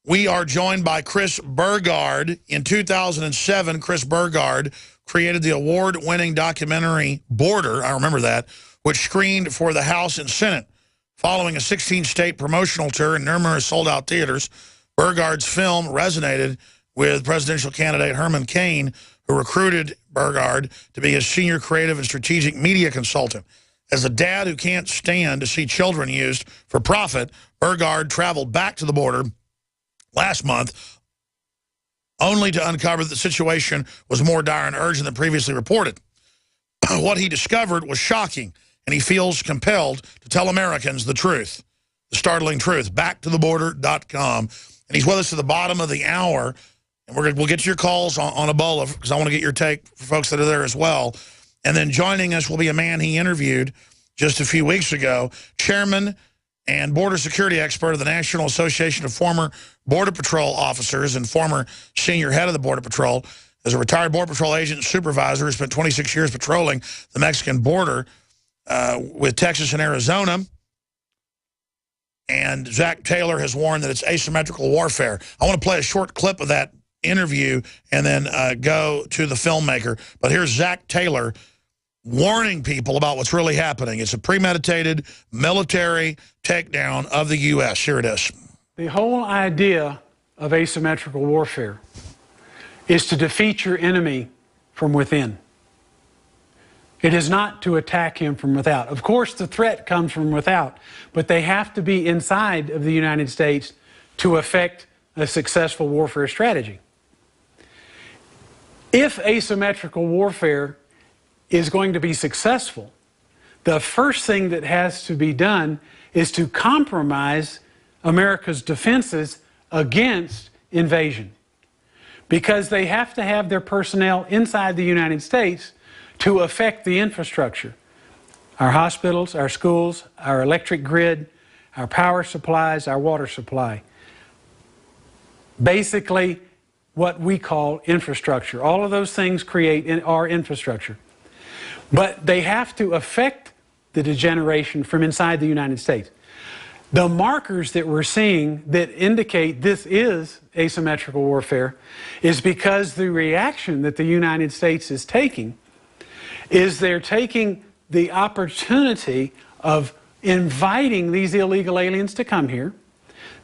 We are joined by Chris Burgard. In 2007, Chris Burgard created the award-winning documentary Border, I remember that, which screened for the House and Senate. Following a 16-state promotional tour and numerous sold-out theaters, Burgard's film resonated with presidential candidate Herman Cain, who recruited Burgard to be his senior creative and strategic media consultant. As a dad who can't stand to see children used for profit, Burgard traveled back to the border last month, only to uncover that the situation was more dire and urgent than previously reported. What he discovered was shocking, and he feels compelled to tell Americans the truth, the startling truth. BackToTheBorder.com. And he's with us at the bottom of the hour, and we'll get to your calls on Ebola, because I want to get your take for folks that are there as well. And then joining us will be a man he interviewed just a few weeks ago, chairman and border security expert of the National Association of Former Border Patrol Officers and former senior head of the Border Patrol. As a retired Border Patrol agent and supervisor who spent 26 years patrolling the Mexican border with Texas and Arizona. And Zach Taylor has warned that it's asymmetrical warfare. I want to play a short clip of that interview and then go to the filmmaker. But here's Zach Taylor warning people about what's really happening. It's a premeditated military takedown of the U.S. Here it is. The whole idea of asymmetrical warfare is to defeat your enemy from within. It is not to attack him from without. Of course, the threat comes from without, but they have to be inside of the United States to effect a successful warfare strategy. If asymmetrical warfare is going to be successful, the first thing that has to be done is to compromise America's defenses against invasion, because they have to have their personnel inside the United States to affect the infrastructure. Our hospitals, our schools, our electric grid, our power supplies, our water supply. Basically, what we call infrastructure. All of those things create our infrastructure. But they have to affect the degeneration from inside the United States. The markers that we're seeing that indicate this is asymmetrical warfare is because the reaction that the United States is taking is they're taking the opportunity of inviting these illegal aliens to come here.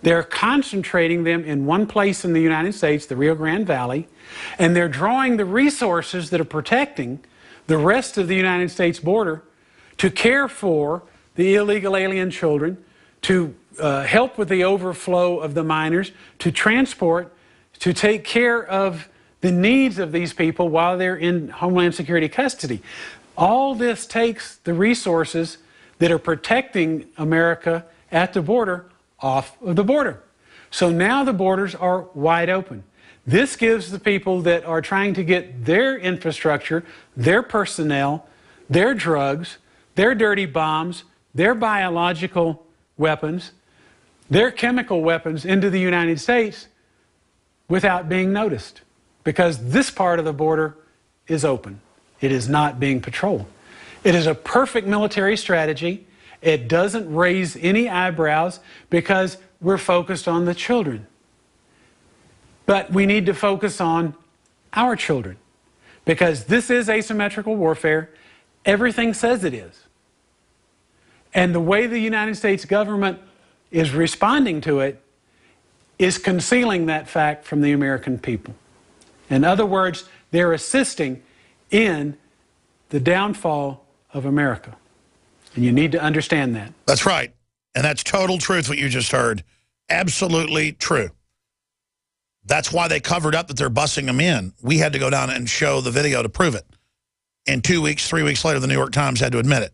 They're concentrating them in one place in the United States, the Rio Grande Valley, and they're drawing the resources that are protecting the rest of the United States border to care for the illegal alien children, to help with the overflow of the minors, to transport, to take care of the needs of these people while they're in Homeland Security custody. All this takes the resources that are protecting America at the border off of the border. So now the borders are wide open. This gives the people that are trying to get their infrastructure, their personnel, their drugs, their dirty bombs, their biological weapons, their chemical weapons into the United States without being noticed, because this part of the border is open. It is not being patrolled. It is a perfect military strategy. It doesn't raise any eyebrows because we're focused on the children. But we need to focus on our children, because this is asymmetrical warfare. Everything says it is. And the way the United States government is responding to it is concealing that fact from the American people. In other words, they're assisting in the downfall of America. And you need to understand that. That's right. And that's total truth, what you just heard. Absolutely true. That's why they covered up that they're bussing them in. We had to go down and show the video to prove it. And 2 weeks, 3 weeks later, the New York Times had to admit it.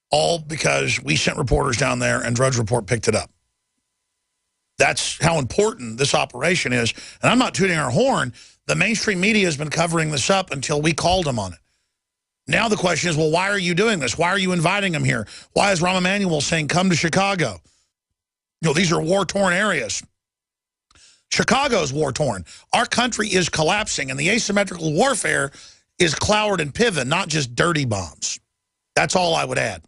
All because we sent reporters down there and Drudge Report picked it up. That's how important this operation is. And I'm not tooting our horn. The mainstream media has been covering this up until we called them on it. Now the question is, well, why are you doing this? Why are you inviting them here? Why is Rahm Emanuel saying, come to Chicago? You know, these are war-torn areas. Chicago's war-torn. Our country is collapsing, and the asymmetrical warfare is Cloward and Piven, not just dirty bombs. That's all I would add.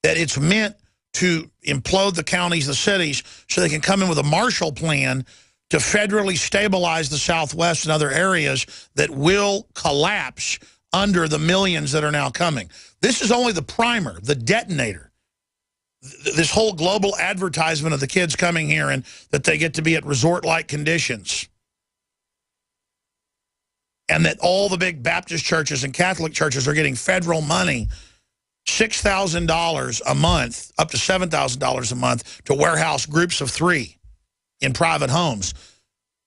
That it's meant to implode the counties, the cities, so they can come in with a Marshall Plan to federally stabilize the Southwest and other areas that will collapse under the millions that are now coming. This is only the primer, the detonator. This whole global advertisement of the kids coming here and that they get to be at resort-like conditions. And that all the big Baptist churches and Catholic churches are getting federal money, $6,000 a month, up to $7,000 a month, to warehouse groups of 3 in private homes.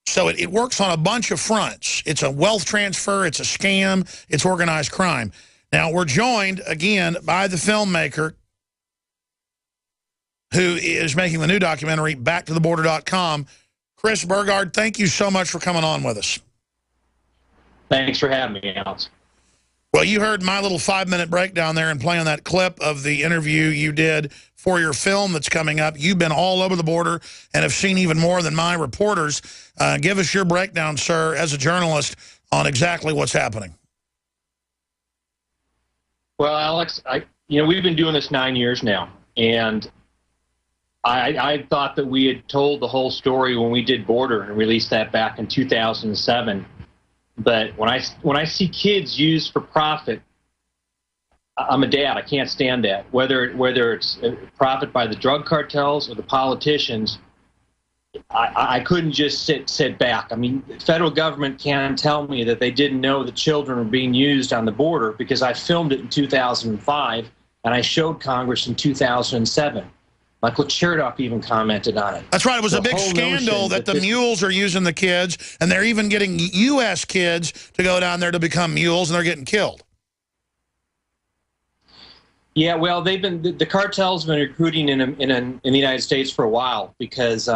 So it works on a bunch of fronts. It's a wealth transfer, it's a scam, it's organized crime. Now, we're joined, again, by the filmmaker who is making the new documentary, BackToTheBorder.com. Chris Burgard, thank you so much for coming on with us. Thanks for having me, Alex. Well, you heard my little 5-minute breakdown there and playing that clip of the interview you did for your film that's coming up. You've been all over the border and have seen even more than my reporters. Give us your breakdown, sir, as a journalist, on exactly what's happening. Well, Alex, we've been doing this 9 years now, and I thought that we had told the whole story when we did Border and released that back in 2007. But when I see kids used for profit, I'm a dad. I can't stand that. Whether it's profit by the drug cartels or the politicians, I couldn't just sit back. I mean, the federal government can't tell me that they didn't know that children were being used on the border, because I filmed it in 2005 and I showed Congress in 2007. Michael Chertoff even commented on it. That's right. It was a big scandal that the mules are using the kids, and they're even getting U.S. kids to go down there to become mules, and they're getting killed. Yeah, well, the cartels have been recruiting in the United States for a while, because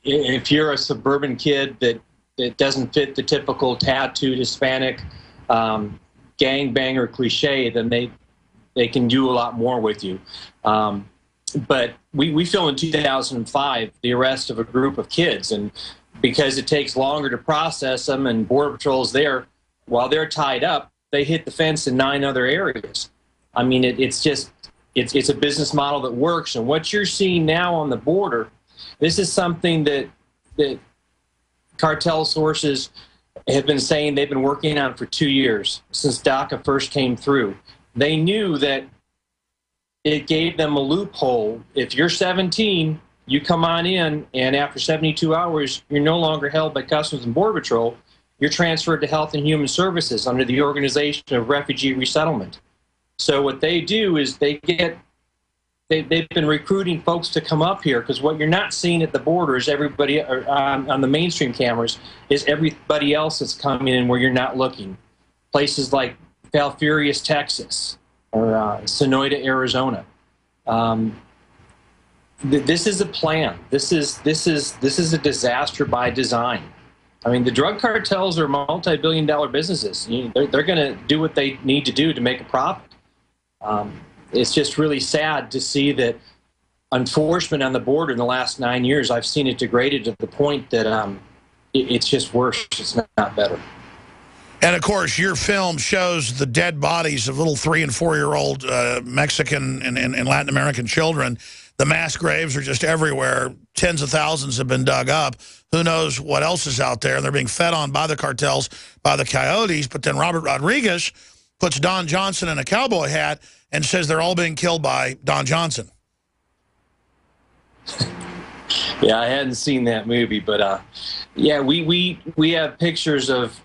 if you're a suburban kid that doesn't fit the typical tattooed Hispanic gangbanger cliche, then they can do a lot more with you. But we filmed in 2005 the arrest of a group of kids, and because it takes longer to process them and Border Patrol's there, while they're tied up, they hit the fence in 9 other areas. I mean, it's a business model that works. And what you're seeing now on the border, this is something that cartel sources have been saying they've been working on for 2 years, since DACA first came through. They knew that it gave them a loophole. If you're 17, you come on in, and after 72 hours, you're no longer held by Customs and Border Patrol. You're transferred to Health and Human Services under the Organization of Refugee Resettlement. So what they do is they've been recruiting folks to come up here, because what you're not seeing at the border is everybody, or on the mainstream cameras, is everybody else that's coming in where you're not looking. Places like Falfurrias, Texas, or Sonoyta, Arizona. This is a plan. This is a disaster by design. I mean, the drug cartels are multi-billion-dollar businesses. They're going to do what they need to do to make a profit. It's just really sad to see that enforcement on the border in the last 9 years, I've seen it degraded to the point that it's just worse. It's not better. And, of course, your film shows the dead bodies of little 3- and 4-year-old Mexican and Latin American children. The mass graves are just everywhere. Tens of thousands have been dug up. Who knows what else is out there? They're being fed on by the cartels, by the coyotes. But then Robert Rodriguez puts Don Johnson in a cowboy hat and says they're all being killed by Don Johnson. Yeah, I hadn't seen that movie. But, yeah, we have pictures of...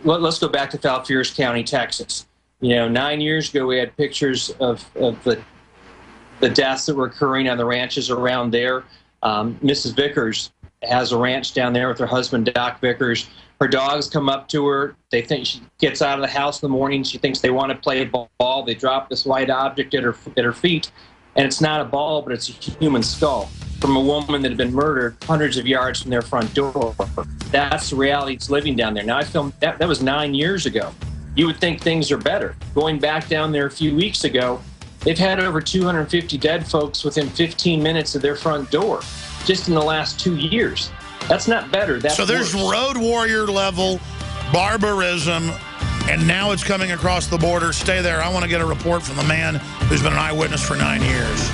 Let's go back to Falfurrias County, Texas. 9 years ago, we had pictures of the deaths that were occurring on the ranches around there. Mrs. Vickers has a ranch down there with her husband, Doc Vickers. Her dogs come up to her. They think she gets out of the house in the morning. She thinks they want to play ball. They drop this white object at her feet, and it's not a ball, but it's a human skull from a woman that had been murdered hundreds of yards from their front door. That's the reality it's living down there. Now, I filmed that was 9 years ago. You would think things are better. Going back down there a few weeks ago, they've had over 250 dead folks within 15 minutes of their front door, just in the last 2 years. That's not better. That's so there's worse. Road Warrior level barbarism, and now it's coming across the border. Stay there. I want to get a report from the man who's been an eyewitness for 9 years.